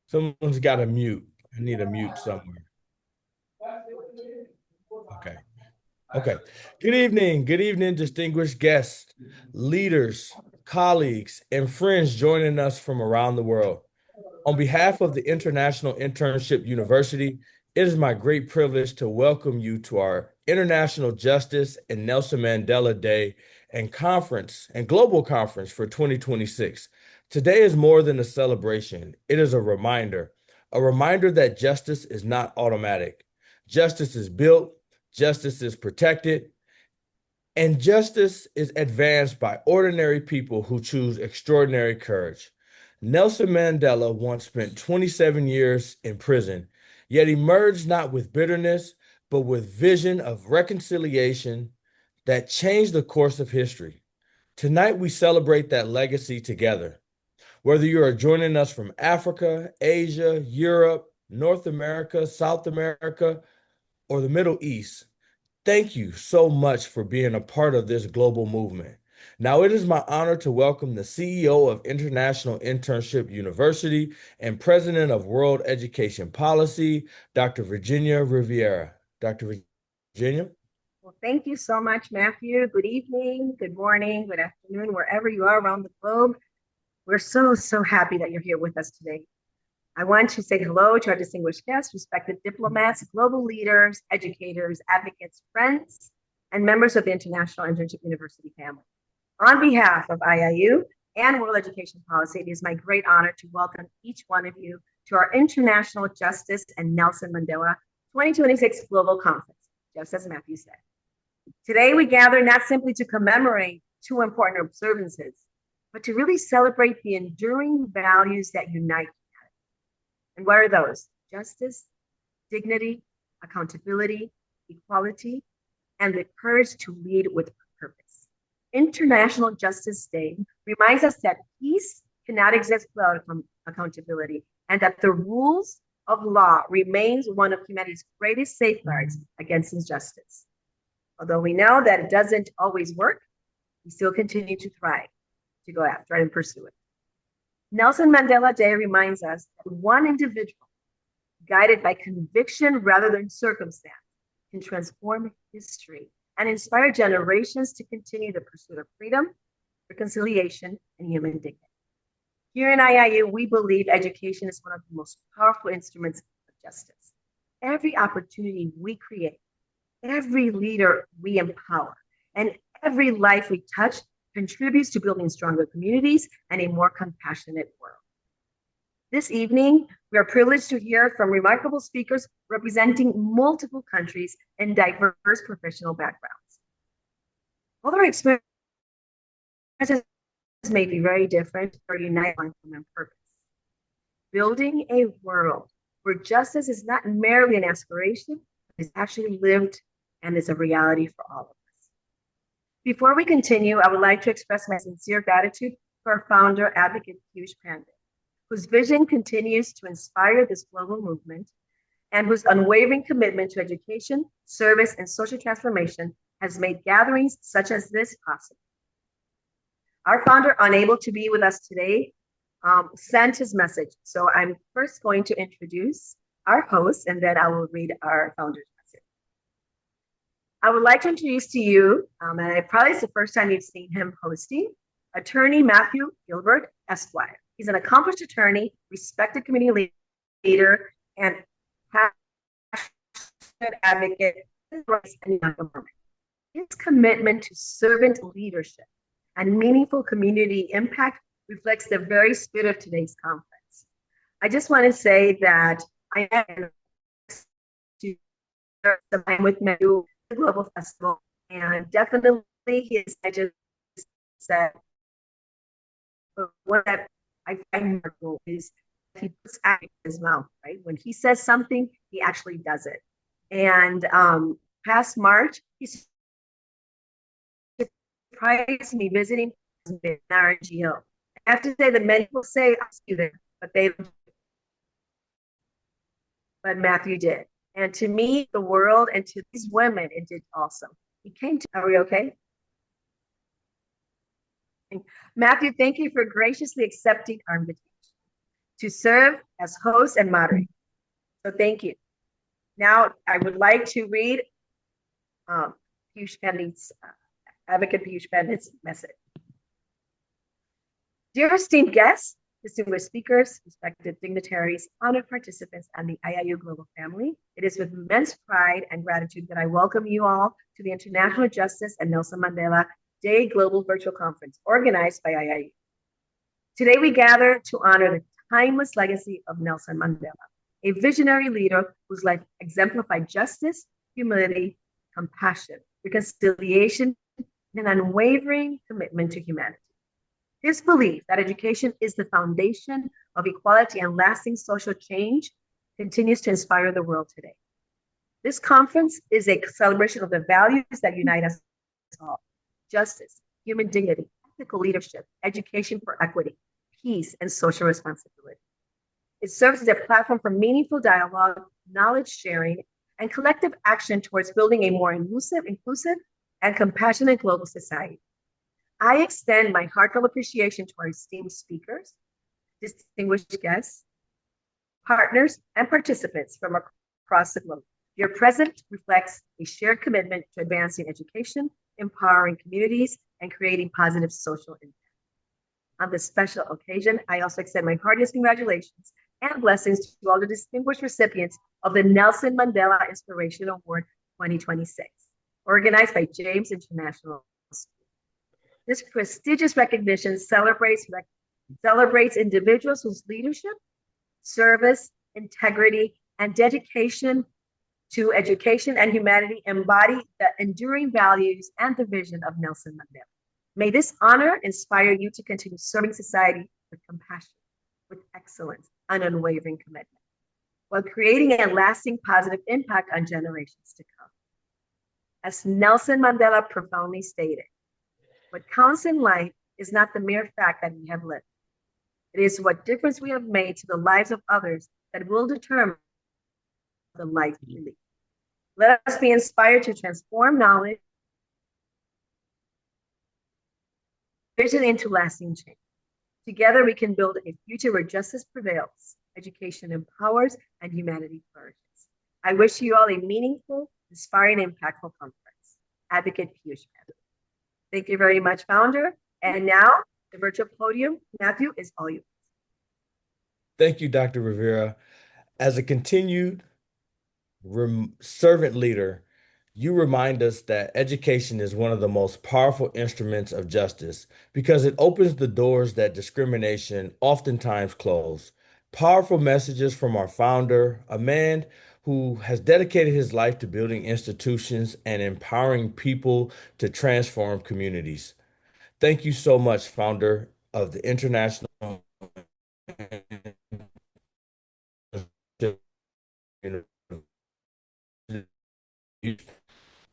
Someone's got to mute. I need a mute somewhere. Okay. Okay. Good evening, distinguished guests, leaders, colleagues, and friends joining us from around the world. On behalf of the International Internship University, it is my great privilege to welcome you to our International Justice and Nelson Mandela Day and Conference and Global Conference for 2026. Today is more than a celebration. It is a reminder that justice is not automatic. Justice is built, justice is protected, and justice is advanced by ordinary people who choose extraordinary courage. Nelson Mandela once spent 27 years in prison, yet emerged not with bitterness, but with vision of reconciliation that changed the course of history. Tonight, we celebrate that legacy together. Whether you are joining us from Africa, Asia, Europe, North America, South America, or the Middle East, thank you so much for being a part of this global movement. Now, it is my honor to welcome the CEO of International Internship University and President of World Education Policy, Dr. Virginia Riviera. Dr. Virginia? Well, thank you so much, Matthew. Good evening, good morning, good afternoon, wherever you are around the globe. We're so happy that you're here with us today. I want to say hello to our distinguished guests, respected diplomats, global leaders, educators, advocates, friends, and members of the International Internship University family. On behalf of IIU and World Education Policy, it is my great honor to welcome each one of you to our International Justice and Nelson Mandela 2026 Global Conference, just as Matthew said. Today, we gather not simply to commemorate two important observances, but to really celebrate the enduring values that unite. And what are those? Justice, dignity, accountability, equality, and the courage to lead with purpose. International Justice Day reminds us that peace cannot exist without accountability, and that the rules of law remains one of humanity's greatest safeguards against injustice. Although we know that it doesn't always work, we still continue to thrive, to go after it and pursue it. Nelson Mandela Day reminds us that one individual, guided by conviction rather than circumstance, can transform history and inspire generations to continue the pursuit of freedom, reconciliation, and human dignity. Here in IIU, we believe education is one of the most powerful instruments of justice. Every opportunity we create, every leader we empower, and every life we touch contributes to building stronger communities and a more compassionate world. This evening, we are privileged to hear from remarkable speakers representing multiple countries and diverse professional backgrounds. Although our experiences may be very different, we are united on common purpose. Building a world where justice is not merely an aspiration, it is actually lived and is a reality for all of us. Before we continue, I would like to express my sincere gratitude to our founder, advocate Piyush Pandey, whose vision continues to inspire this global movement and whose unwavering commitment to education, service, and social transformation has made gatherings such as this possible. Our founder, unable to be with us today, sent his message. So I'm first going to introduce our host, and then I will read our founder's message. I would like to introduce to you, and probably it's the first time you've seen him hosting, Attorney Matthew Gilbert, Esquire. He's an accomplished attorney, respected community leader, and passionate advocate for rights and government. His commitment to servant leadership and meaningful community impact reflects the very spirit of today's conference. I just want to say that I am with Matthew the Global Festival, and definitely his, I just said, but what that I find remarkable is he puts out his mouth, right? When he says something, he actually does it. And past March, he surprised me visiting RGO. I have to say that many people say, I'll see you there, but they don't. But Matthew did. And to me, the world, and to these women, it did awesome. He came to, are we okay? Matthew, thank you for graciously accepting our invitation. to serve as host and moderator. So thank you. Now I would like to read Piyush Pandit's, Advocate Piyush Pandit's message. Dear esteemed guests, distinguished speakers, respected dignitaries, honored participants, and the IIU Global family, it is with immense pride and gratitude that I welcome you all to the International Justice and Nelson Mandela Day Global Virtual Conference organized by IIU. Today we gather to honor the timeless legacy of Nelson Mandela, a visionary leader whose life exemplified justice, humility, compassion, reconciliation, and an unwavering commitment to humanity. His belief that education is the foundation of equality and lasting social change continues to inspire the world today. This conference is a celebration of the values that unite us all: justice, human dignity, ethical leadership, education for equity, peace, and social responsibility. It serves as a platform for meaningful dialogue, knowledge sharing, and collective action towards building a more inclusive, and compassionate global society. I extend my heartfelt appreciation to our esteemed speakers, distinguished guests, partners, and participants from across the globe. Your presence reflects a shared commitment to advancing education, empowering communities, and creating positive social impact. On this special occasion, I also extend my heartiest congratulations and blessings to all the distinguished recipients of the Nelson Mandela Inspiration Award 2026, organized by James International. This prestigious recognition celebrates individuals whose leadership, service, integrity, and dedication to education and humanity embody the enduring values and the vision of Nelson Mandela. May this honor inspire you to continue serving society with compassion, with excellence, and unwavering commitment, while creating a lasting positive impact on generations to come. As Nelson Mandela profoundly stated, what counts in life is not the mere fact that we have lived. It is what difference we have made to the lives of others that will determine the life we lead. Let us be inspired to transform knowledge, vision into lasting change. Together, we can build a future where justice prevails, education empowers, and humanity flourishes. I wish you all a meaningful, inspiring, impactful conference. Advocate Piyush Pandit. Thank you very much, founder. And now, the virtual podium, Matthew, is all yours. Thank you, Dr. Rivera. As a continued servant leader, you remind us that education is one of the most powerful instruments of justice because it opens the doors that discrimination oftentimes close. Powerful messages from our founder, a man who has dedicated his life to building institutions and empowering people to transform communities. Thank you so much, founder of the International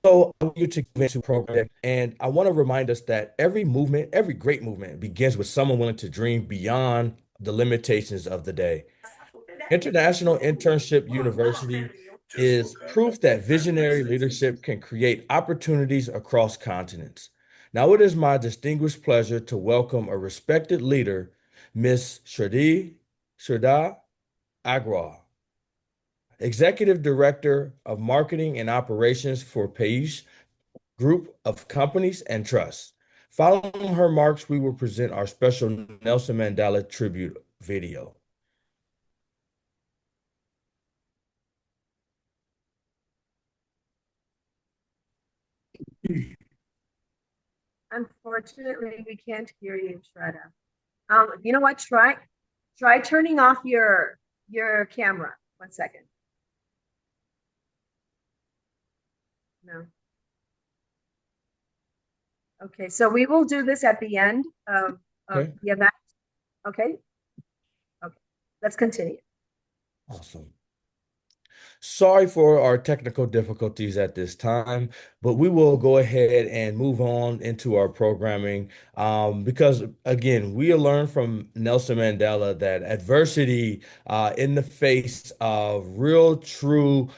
So I want you to get into program, and I want to remind us that every movement, every great movement begins with someone willing to dream beyond the limitations of the day. International Internship University is proof that visionary leadership can create opportunities across continents. Now, it is my distinguished pleasure to welcome a respected leader, Miss Shhadeh Agrawal, Executive Director of Marketing and Operations for Paish Group of Companies and Trusts. Following her remarks, we will present our special Nelson Mandela tribute video. Unfortunately, we can't hear you, Shraddha. You know what? Try turning off your camera. 1 second. No. Okay, so we will do this at the end of Okay. the event. Okay. Okay. Let's continue. Awesome. Sorry for our technical difficulties at this time, but we will go ahead and move on into our programming because, again, we learned from Nelson Mandela that adversity in the face of real, true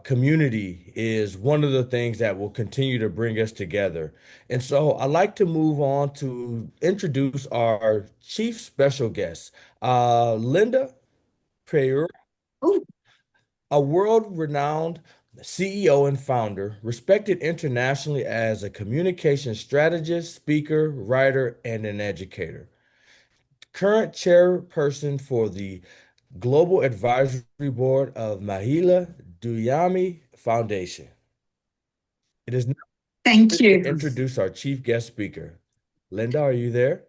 community is one of the things that will continue to bring us together. And so I'd like to move on to introduce our chief special guest, Linda Prayer, Oh, a world-renowned CEO and founder, respected internationally as a communication strategist, speaker, writer, and an educator. Current chairperson for the Global Advisory Board of Mahila Duyami Foundation. It is now thank to you. introduce our chief guest speaker. Linda, are you there?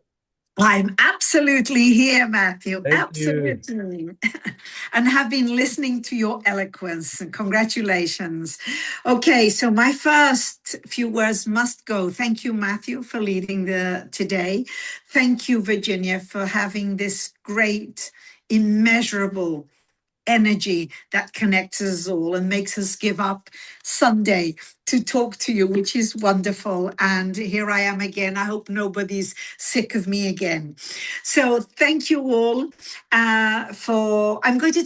I'm absolutely here, Matthew. Thank you. Absolutely. And have been listening to your eloquence. Congratulations. Okay, so my first few words must go. Thank you, Matthew, for leading the today. Thank you, Virginia, for having this great, immeasurable energy that connects us all and makes us give up Sunday to talk to you, which is wonderful. And here I am again. I hope nobody's sick of me again. So thank you all for. I'm going to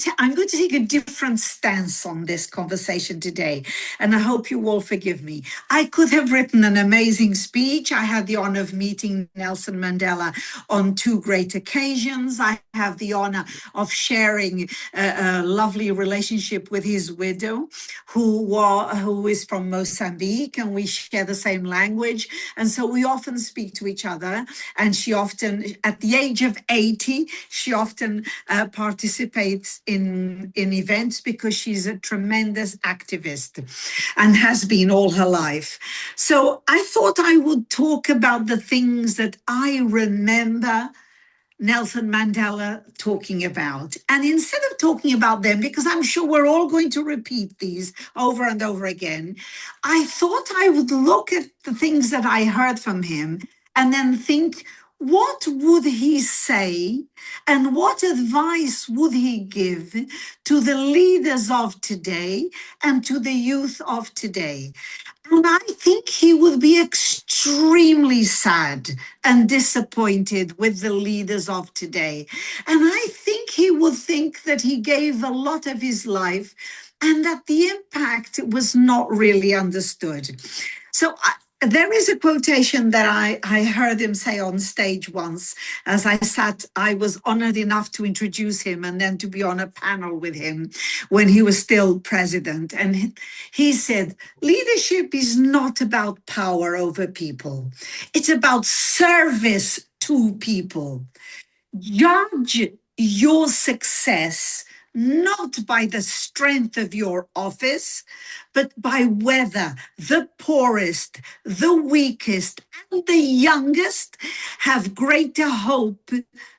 take a different stance on this conversation today, and I hope you all forgive me. I could have written an amazing speech. I had the honor of meeting Nelson Mandela on two great occasions. I have the honor of sharing a lovely relationship with his widow, who is from Mozambique, and we share the same language. And so we often speak to each other. And she often, at the age of 80, she often participates in events because she's a tremendous activist and has been all her life. So I thought I would talk about the things that I remember Nelson Mandela talking about. And instead of talking about them, because I'm sure we're all going to repeat these over and over again, I thought I would look at the things that I heard from him and then think, what would he say and what advice would he give to the leaders of today and to the youth of today? And I think he would be extremely sad and disappointed with the leaders of today. And I think he would think that he gave a lot of his life and that the impact was not really understood. So there is a quotation that I heard him say on stage once as I was honored enough to introduce him and then to be on a panel with him when he was still president. And he said, leadership is not about power over people. It's about service to people. Judge your success not by the strength of your office, but by whether the poorest, the weakest, and the youngest have greater hope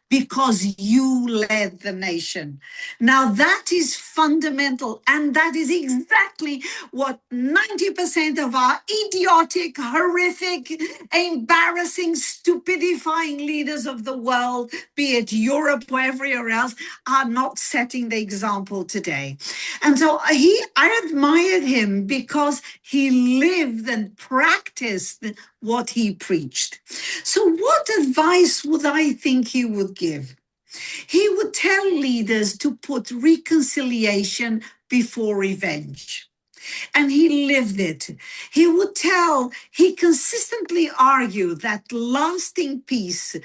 because you led the nation. Now that is fundamental, and that is exactly what 90% of our idiotic, horrific, embarrassing, stupidifying leaders of the world, be it Europe or everywhere else, are not setting the example today. And so I admired him because he lived and practiced what he preached. So what advice would I think he would give? He would tell leaders to put reconciliation before revenge. And he lived it. He consistently argued that lasting peace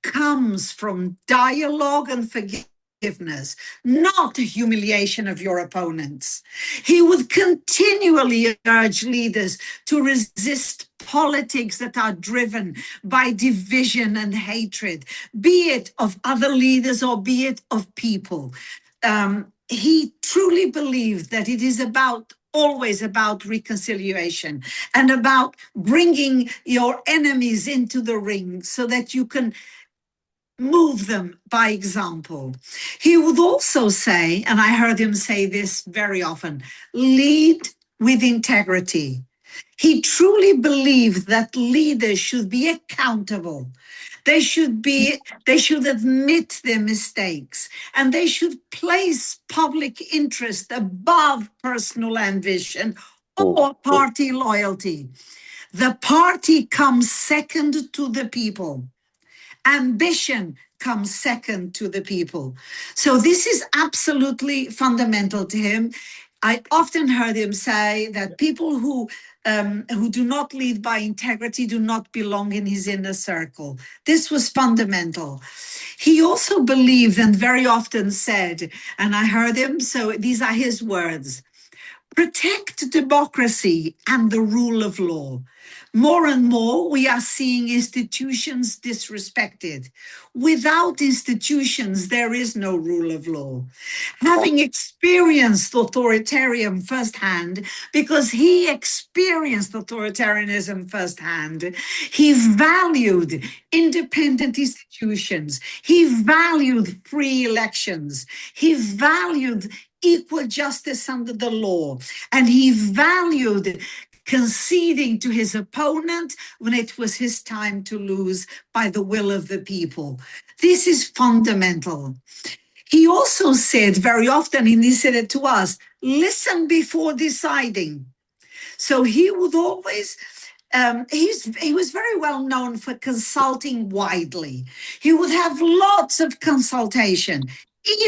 comes from dialogue and forgiveness, not humiliation of your opponents. He would continually urge leaders to resist politics that are driven by division and hatred, be it of other leaders or be it of people. He truly believed that it is always about reconciliation and about bringing your enemies into the ring so that you can move them by example. He would also say, and I heard him say this very often, lead with integrity. He truly believed that leaders should be accountable. They should admit their mistakes, and they should place public interest above personal ambition or party loyalty. The party comes second to the people. Ambition comes second to the people. So this is absolutely fundamental to him. I often heard him say that people who do not lead by integrity do not belong in his inner circle. This was fundamental. He also believed and very often said, and I heard him, so these are his words: protect democracy and the rule of law. More and more, we are seeing institutions disrespected. Without institutions, there is no rule of law. Having experienced authoritarian firsthand, because he experienced authoritarianism firsthand, he valued independent institutions. He valued free elections. He valued equal justice under the law. And he valued conceding to his opponent when it was his time to lose by the will of the people. This is fundamental. He also said very often, and he said it to us, listen before deciding. So he would always, he was very well known for consulting widely. He would have lots of consultation,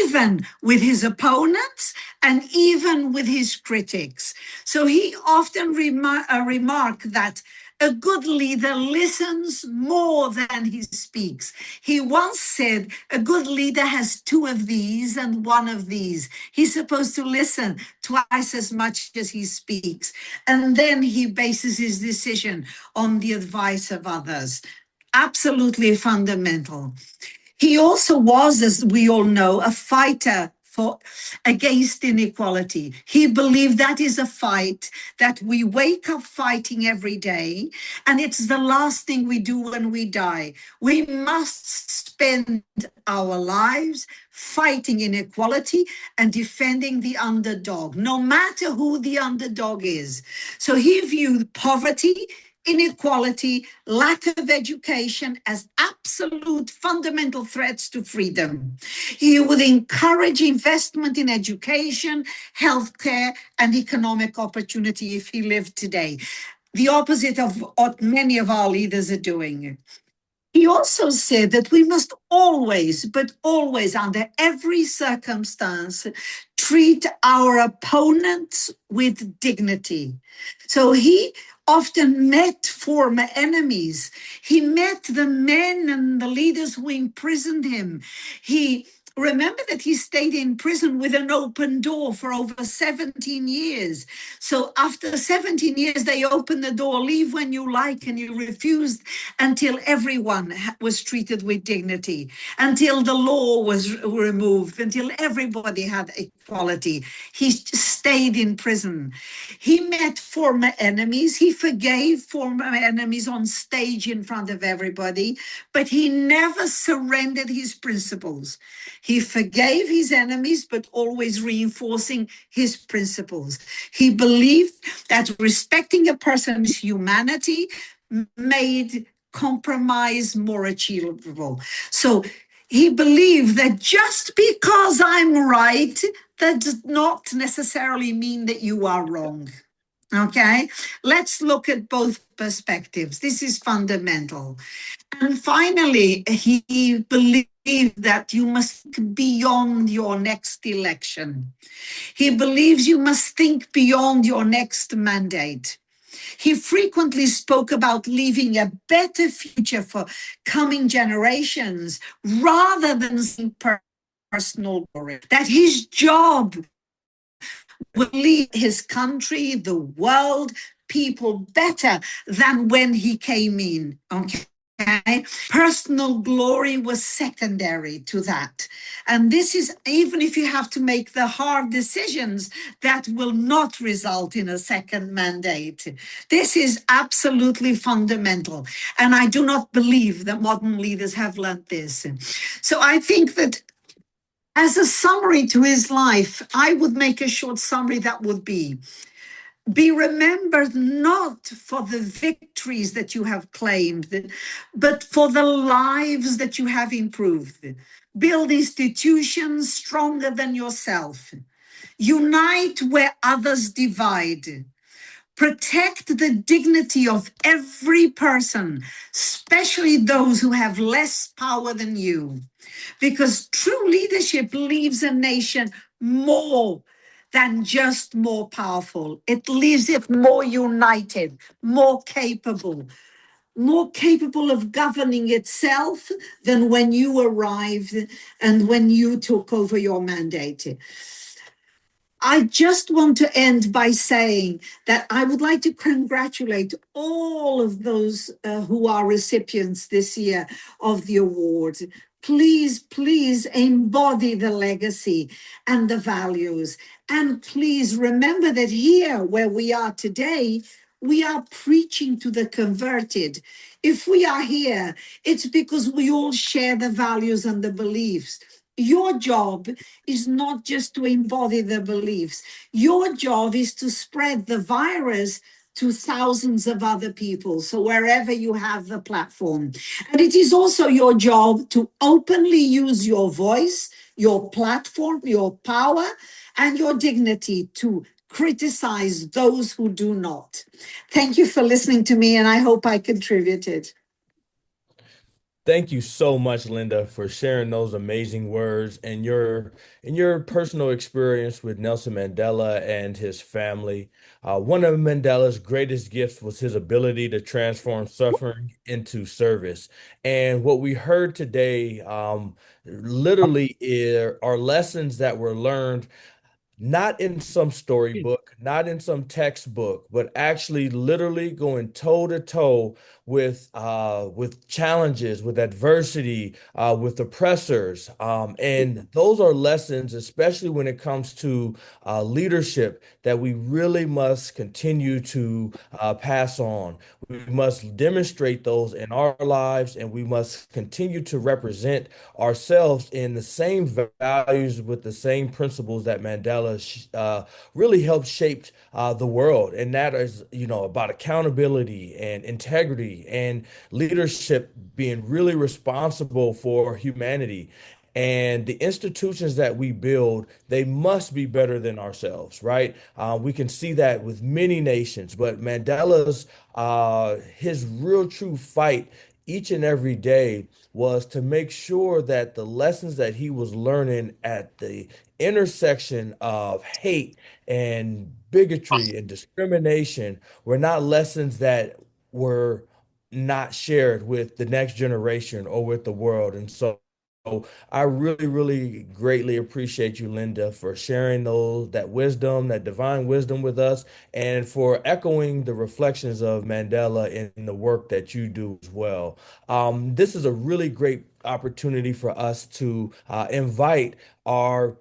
even with his opponents and even with his critics. So he often remarked that a good leader listens more than he speaks. He once said, a good leader has two of these and one of these. He's supposed to listen twice as much as he speaks. And then he bases his decision on the advice of others. Absolutely fundamental. He also was, as we all know, a fighter against inequality. He believed that is a fight that we wake up fighting every day, and it's the last thing we do when we die. We must spend our lives fighting inequality and defending the underdog, no matter who the underdog is. So he viewed poverty, inequality, lack of education as absolute fundamental threats to freedom. He would encourage investment in education, healthcare, and economic opportunity if he lived today. The opposite of what many of our leaders are doing. He also said that we must always, but always, under every circumstance, treat our opponents with dignity. So he often met former enemies. He met the men and the leaders who imprisoned him. Remember that he stayed in prison with an open door for over 17 years. So after 17 years, they opened the door, leave when you like, and he refused until everyone was treated with dignity, until the law was removed, until everybody had equality. He stayed in prison. He met former enemies. He forgave former enemies on stage in front of everybody, but he never surrendered his principles. He forgave his enemies, but always reinforcing his principles. He believed that respecting a person's humanity made compromise more achievable. So he believed that just because I'm right, that does not necessarily mean that you are wrong. Okay, let's look at both perspectives. This is fundamental. And finally, he believed that you must think beyond your next election. He believes you must think beyond your next mandate. He frequently spoke about leaving a better future for coming generations rather than personal glory. That his job will leave his country, the world, people better than when he came in. Okay. Personal glory was secondary to that. And this is, even if you have to make the hard decisions that will not result in a second mandate. This is absolutely fundamental. And I do not believe that modern leaders have learned this. So I think that as a summary to his life, I would make a short summary that would be, Be remembered not for the victories that you have claimed, but for the lives that you have improved. Build institutions stronger than yourself. Unite where others divide. Protect the dignity of every person, especially those who have less power than you. Because true leadership leaves a nation more than just more powerful. It leaves it more united, more capable of governing itself than when you arrived and when you took over your mandate. I just want to end by saying that I would like to congratulate all of those who are recipients this year of the award. Please, please embody the legacy and the values. And please remember that here, where we are today, we are preaching to the converted. If we are here, it's because we all share the values and the beliefs. Your job is not just to embody the beliefs. Your job is to spread the virus to thousands of other people. So wherever you have the platform. And it is also your job to openly use your voice, your platform, your power, and your dignity to criticize those who do not. Thank you for listening to me, and I hope I contributed. Thank you so much, Linda, for sharing those amazing words and your personal experience with Nelson Mandela and his family. One of Mandela's greatest gifts was his ability to transform suffering into service. And what we heard today, literally, are lessons that were learned not in some storybook, not in some textbook, but actually literally going toe to toe with challenges, with adversity, with oppressors. And those are lessons, especially when it comes to leadership, that we really must continue to pass on. We must demonstrate those in our lives, and we must continue to represent ourselves in the same values with the same principles that Mandela really helped shape the world. And that is, about accountability and integrity and leadership, being really responsible for humanity. And the institutions that we build, they must be better than ourselves, right? We can see that with many nations, but Mandela's his real true fight each and every day was to make sure that the lessons that he was learning at the intersection of hate and bigotry and discrimination were not lessons that were not shared with the next generation or with the world. And so I really, really greatly appreciate you, Linda, for sharing that wisdom, that divine wisdom with us, and for echoing the reflections of Mandela in the work that you do as well. This is a really great opportunity for us to invite our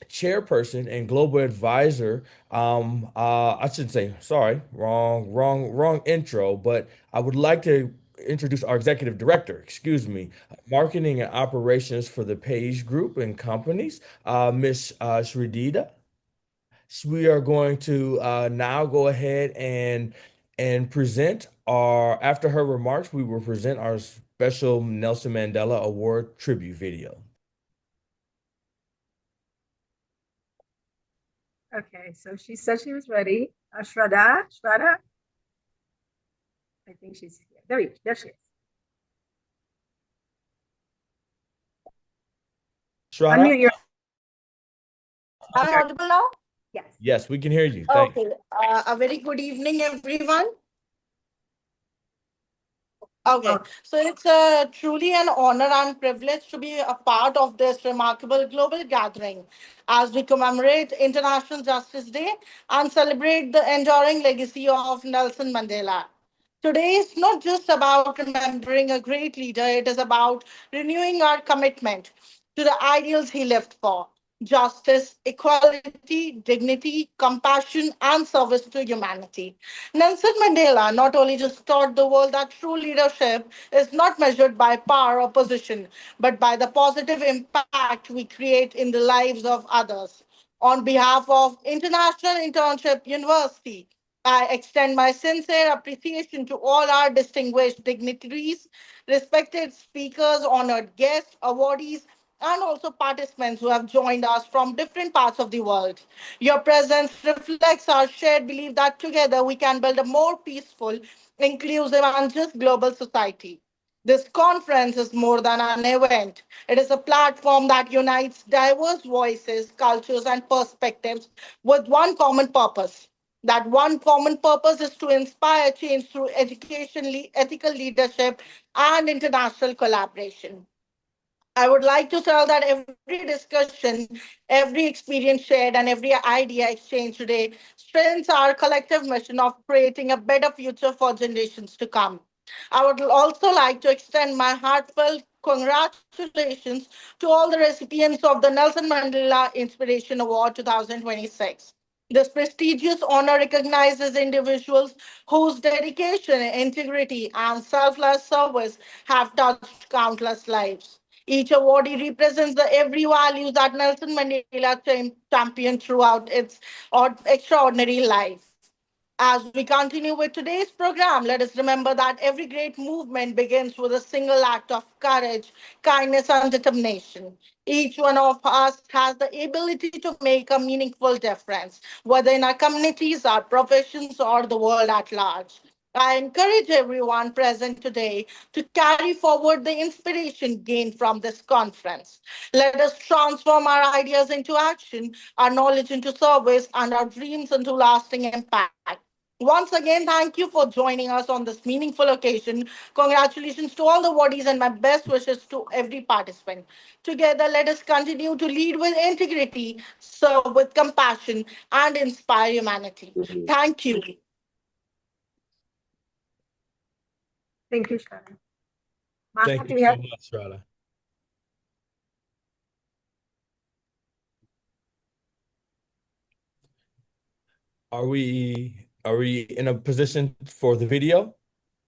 chairperson and global advisor. I should say, sorry, wrong intro, but I would like to introduce our executive director, excuse me, marketing and operations for the Page Group and companies, Miss Shridita. We are going to now go ahead and present after her remarks, we will present our special Nelson Mandela Award tribute video. Okay, so she said she was ready. Shraddha, I think she's here. There she is. Shraddha? Unmute your. Am I audible now? Yes. Yes, we can hear you. Thanks. Okay. A very good evening, everyone. Okay, so it's truly an honor and privilege to be a part of this remarkable global gathering as we commemorate International Justice Day and celebrate the enduring legacy of Nelson Mandela. Today is not just about remembering a great leader, it is about renewing our commitment to the ideals he lived for: justice, equality, dignity, compassion, and service to humanity. Nelson Mandela not only just taught the world that true leadership is not measured by power or position, but by the positive impact we create in the lives of others. On behalf of International Internship University, I extend my sincere appreciation to all our distinguished dignitaries, respected speakers, honored guests, awardees, and also participants who have joined us from different parts of the world. Your presence reflects our shared belief that together we can build a more peaceful, inclusive, and just global society. This conference is more than an event. It is a platform that unites diverse voices, cultures, and perspectives with one common purpose. That one common purpose is to inspire change through education, ethical leadership, and international collaboration. I would like to tell that every discussion, every experience shared, and every idea exchanged today strengthens our collective mission of creating a better future for generations to come. I would also like to extend my heartfelt congratulations to all the recipients of the Nelson Mandela Inspiration Award 2026. This prestigious honor recognizes individuals whose dedication, integrity, and selfless service have touched countless lives. Each awardee represents the every value that Nelson Mandela championed throughout its extraordinary life. As we continue with today's program, let us remember that every great movement begins with a single act of courage, kindness, and determination. Each one of us has the ability to make a meaningful difference, whether in our communities, our professions, or the world at large. I encourage everyone present today to carry forward the inspiration gained from this conference. Let us transform our ideas into action, our knowledge into service, and our dreams into lasting impact. Once again, thank you for joining us on this meaningful occasion. Congratulations to all the awardees and my best wishes to every participant. Together, let us continue to lead with integrity, serve with compassion, and inspire humanity. Thank you. Thank you, Shraddha. Maha, Thank do you we so have? much, Rada. Are we in a position for the video?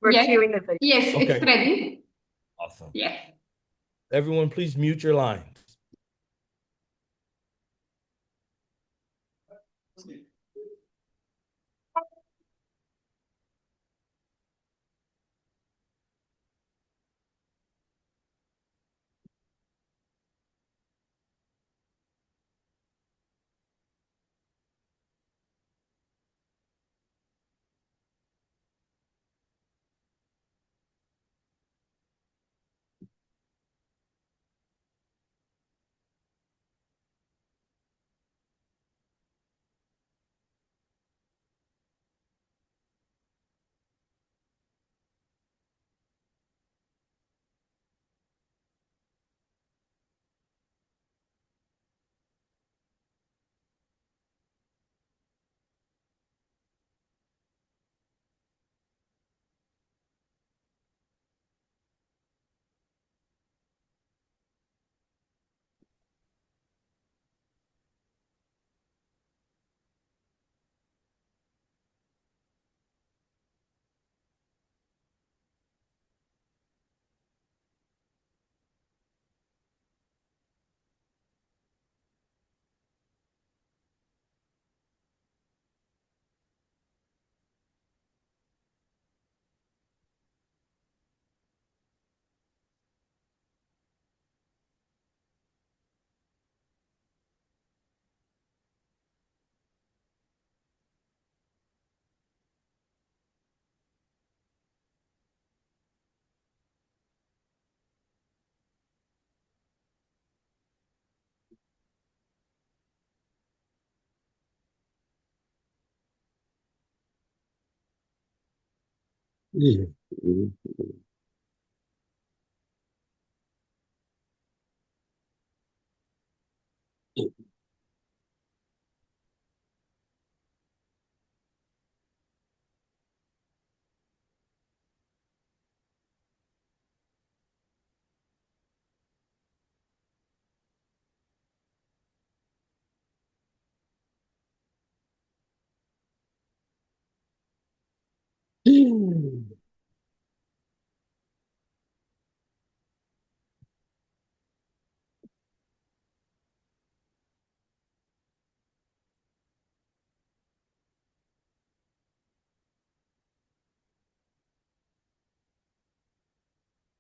We're Yes. cueing the video. Yes, it's Okay, ready. awesome. Yes. Everyone, please mute your lines.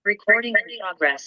Recording in progress.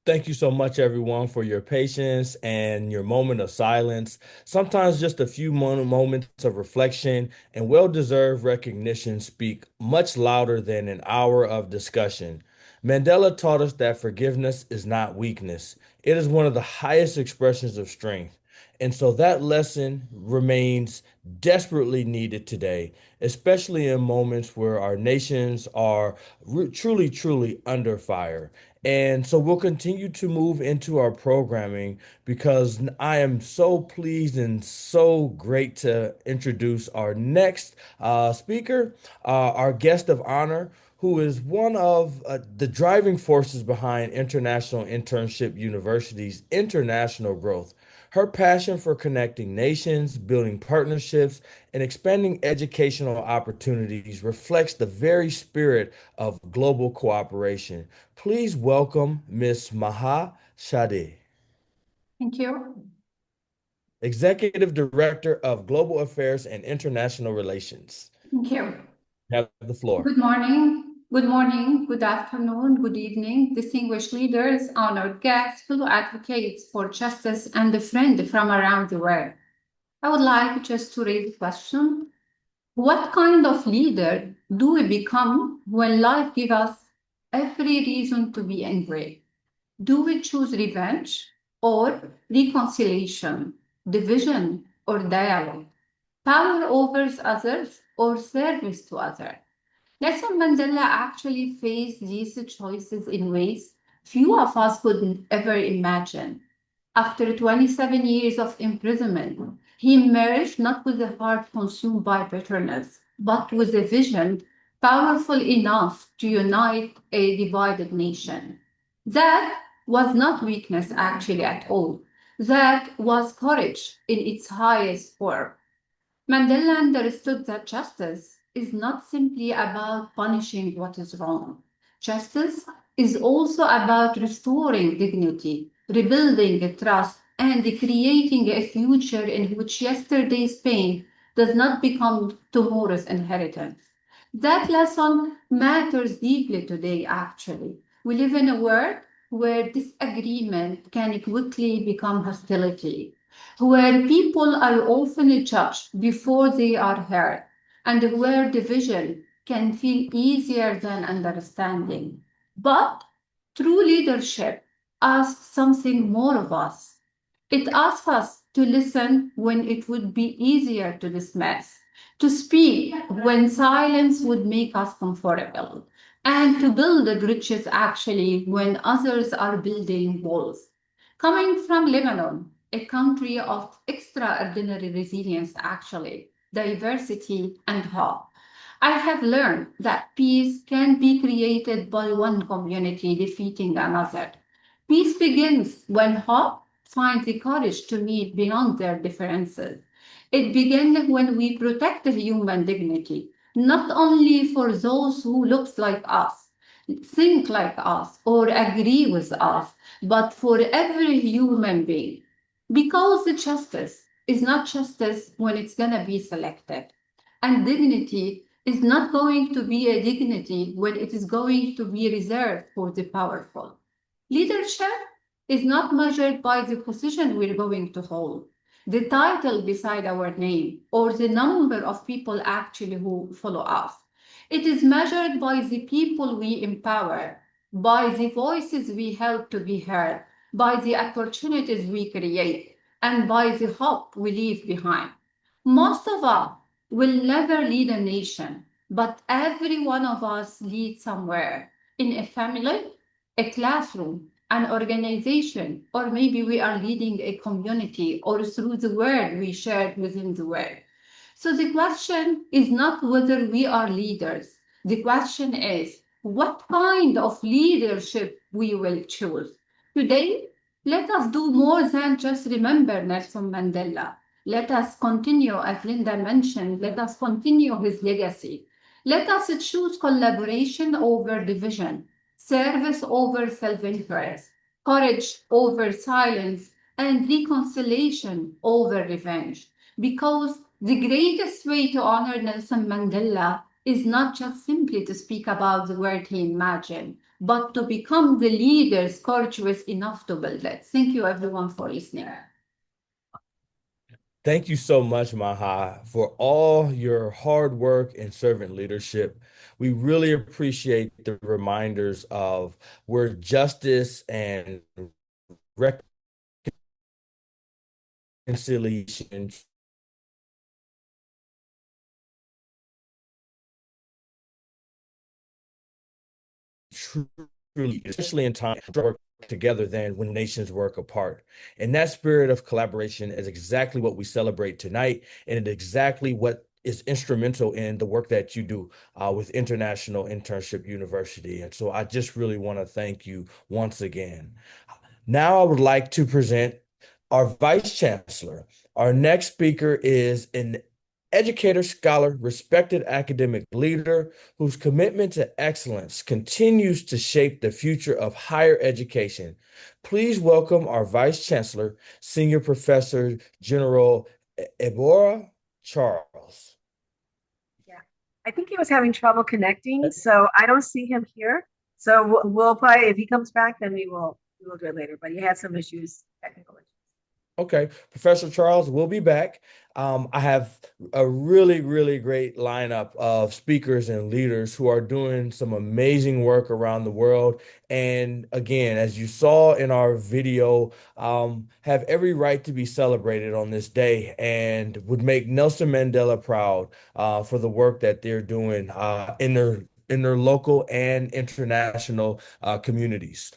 Thank you so much, everyone, for your patience and your moment of silence. Sometimes just a few moments of reflection and well-deserved recognition speak much louder than an hour of discussion. Mandela taught us that forgiveness is not weakness. It is one of the highest expressions of strength. And so that lesson remains desperately needed today, especially in moments where our nations are truly, truly under fire. And so we'll continue to move into our programming because I am so pleased and so great to introduce our next speaker, our guest of honor, who is one of the driving forces behind International Internship University's international growth. Her passion for connecting nations, building partnerships, and expanding educational opportunities reflects the very spirit of global cooperation. Please welcome Ms. Maha Shhadeh, Thank you. Executive Director of Global Affairs and International Relations. Thank you. You have the floor. Good morning. Good morning, good afternoon, good evening, distinguished leaders, honored guests, fellow advocates for justice, and a friend from around the world. I would like just to raise a question. What kind of leader do we become when life gives us every reason to be angry? Do we choose revenge or reconciliation, division or dialogue, power over others or service to others? Nelson Mandela actually faced these choices in ways few of us could ever imagine. After 27 years of imprisonment, he emerged not with a heart consumed by bitterness, but with a vision powerful enough to unite a divided nation. That was not weakness actually at all. That was courage in its highest form. Mandela understood that justice is not simply about punishing what is wrong. Justice is also about restoring dignity, rebuilding trust, and creating a future in which yesterday's pain does not become tomorrow's inheritance. That lesson matters deeply today, actually. We live in a world where disagreement can quickly become hostility, where people are often judged before they are heard, and where division can feel easier than understanding. But true leadership asks something more of us. It asks us to listen when it would be easier to dismiss, to speak when silence would make us comfortable, and to build the bridges actually when others are building walls. Coming from Lebanon, a country of extraordinary resilience, actually, diversity, and hope, I have learned that peace can be created by one community defeating another. Peace begins when hope finds the courage to meet beyond their differences. It begins when we protect the human dignity, not only for those who look like us, think like us, or agree with us, but for every human being. Because the justice is not justice when it's going to be selected. And dignity is not going to be a dignity when it is going to be reserved for the powerful. Leadership is not measured by the position we're going to hold, the title beside our name, or the number of people actually who follow us. It is measured by the people we empower, by the voices we help to be heard, by the opportunities we create, and by the hope we leave behind. Most of us will never lead a nation, but every one of us leads somewhere, in a family, a classroom, an organization, or maybe we are leading a community or through the word we shared within the word. So the question is not whether we are leaders. The question is what kind of leadership we will choose. Today, let us do more than just remember Nelson Mandela. Let us continue, as Linda mentioned, let us continue his legacy. Let us choose collaboration over division, service over self-interest, courage over silence, and reconciliation over revenge. Because the greatest way to honor Nelson Mandela is not just simply to speak about the world he imagined, but to become the leaders courageous enough to build it. Thank you, everyone, for listening. Thank you so much, Maha, for all your hard work and servant leadership. We really appreciate the reminders of where justice and reconciliation truly, especially in time to work together than when nations work apart. And that spirit of collaboration is exactly what we celebrate tonight, and it's exactly what is instrumental in the work that you do with International Internship University. And so I just really want to thank you once again. Now I would like to present our Vice Chancellor. Our next speaker is an educator, scholar, respected academic leader whose commitment to excellence continues to shape the future of higher education. Please welcome our Vice Chancellor, Senior Professor General Ebora Charles. Yeah, I think he was having trouble connecting, so I don't see him here. So we'll probably, if he comes back, then we will do it later. But he had some issues, technical issues. Okay, Professor Charles, we'll be back. I have a really, really great lineup of speakers and leaders who are doing some amazing work around the world. And again, as you saw in our video, have every right to be celebrated on this day and would make Nelson Mandela proud for the work that they're doing in their local and international communities.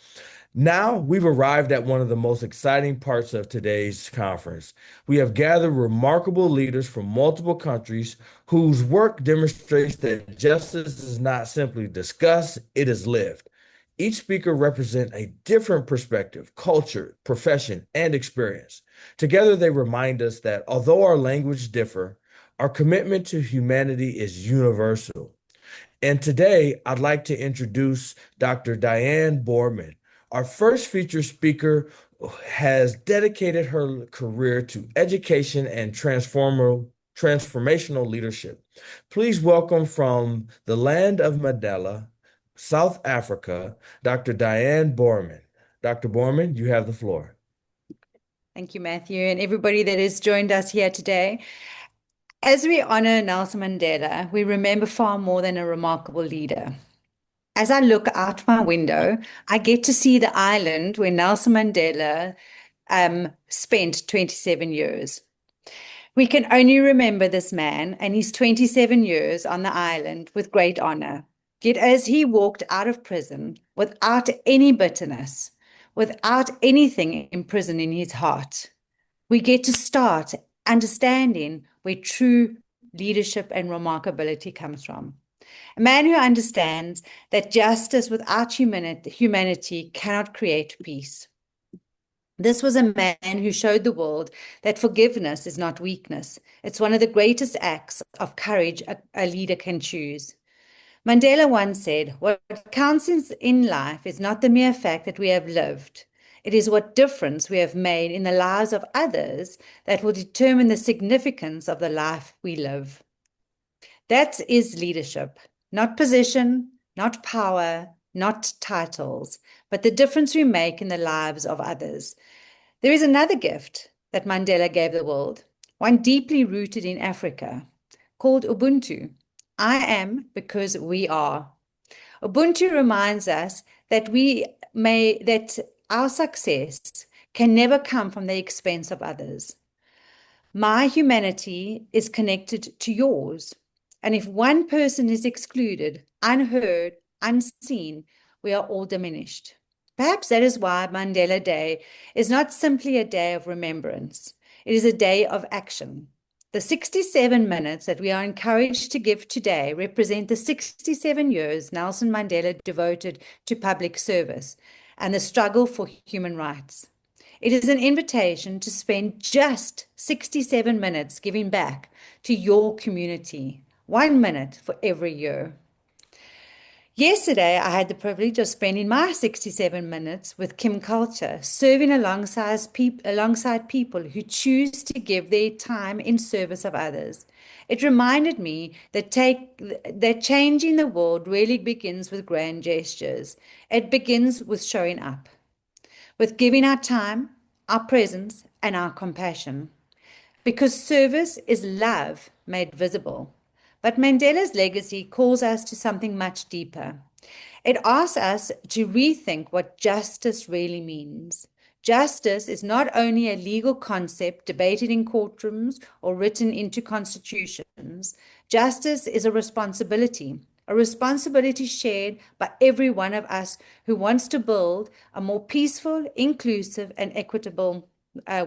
Now we've arrived at one of the most exciting parts of today's conference. We have gathered remarkable leaders from multiple countries whose work demonstrates that justice is not simply discussed, it is lived. Each speaker represents a different perspective, culture, profession, and experience. Together, they remind us that although our language differ, our commitment to humanity is universal. And today, I'd like to introduce Dr. Diane Borman. Our first featured speaker has dedicated her career to education and transformational leadership. Please welcome from the land of Mandela, South Africa, Dr. Diane Borman. Dr. Borman, you have the floor. Thank you, Matthew, and everybody that has joined us here today. As we honor Nelson Mandela, we remember far more than a remarkable leader. As I look out my window, I get to see the island where Nelson Mandela spent 27 years. We can only remember this man and his 27 years on the island with great honor. Yet as he walked out of prison without any bitterness, without anything imprisoned in his heart, we get to start understanding where true leadership and remarkability comes from. A man who understands that justice without humanity cannot create peace. This was a man who showed the world that forgiveness is not weakness. It's one of the greatest acts of courage a leader can choose. Mandela once said, "What counts in life is not the mere fact that we have lived. It is what difference we have made in the lives of others that will determine the significance of the life we live." That is leadership, not position, not power, not titles, but the difference we make in the lives of others. There is another gift that Mandela gave the world, one deeply rooted in Africa, called Ubuntu. I am because we are. Ubuntu reminds us that our success can never come from the expense of others. My humanity is connected to yours. And if one person is excluded, unheard, unseen, we are all diminished. Perhaps that is why Mandela Day is not simply a day of remembrance. It is a day of action. The 67 minutes that we are encouraged to give today represent the 67 years Nelson Mandela devoted to public service and the struggle for human rights. It is an invitation to spend just 67 minutes giving back to your community, 1 minute for every year. Yesterday, I had the privilege of spending my 67 minutes with Kim Culture, serving alongside people who choose to give their time in service of others. It reminded me that changing the world really begins with grand gestures. It begins with showing up, with giving our time, our presence, and our compassion. Because service is love made visible. But Mandela's legacy calls us to something much deeper. It asks us to rethink what justice really means. Justice is not only a legal concept debated in courtrooms or written into constitutions. Justice is a responsibility shared by every one of us who wants to build a more peaceful, inclusive, and equitable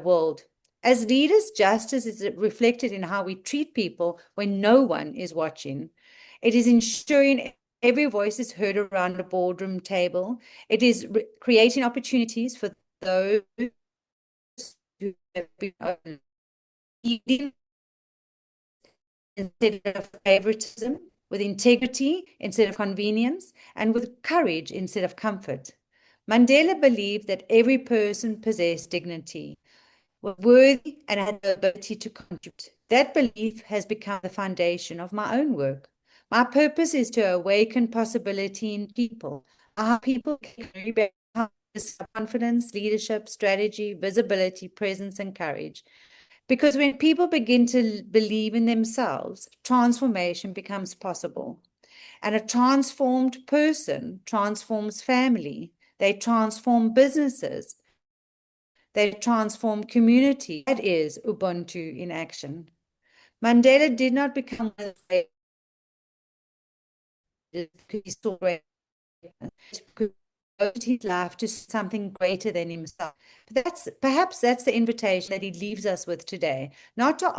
world. As leaders, justice is reflected in how we treat people when no one is watching. It is ensuring every voice is heard around a boardroom table. It is creating opportunities for those who have been leading instead of favoritism, with integrity instead of convenience, and with courage instead of comfort. Mandela believed that every person possessed dignity, were worthy, and had the ability to contribute. That belief has become the foundation of my own work. My purpose is to awaken possibility in people. How people can confidence, leadership, strategy, visibility, presence, and courage. Because when people begin to believe in themselves, transformation becomes possible. And a transformed person transforms family. They transform businesses. They transform community. That is Ubuntu in action. Mandela did not become a his life to something greater than himself. But perhaps that's the invitation that he leaves us with today, not to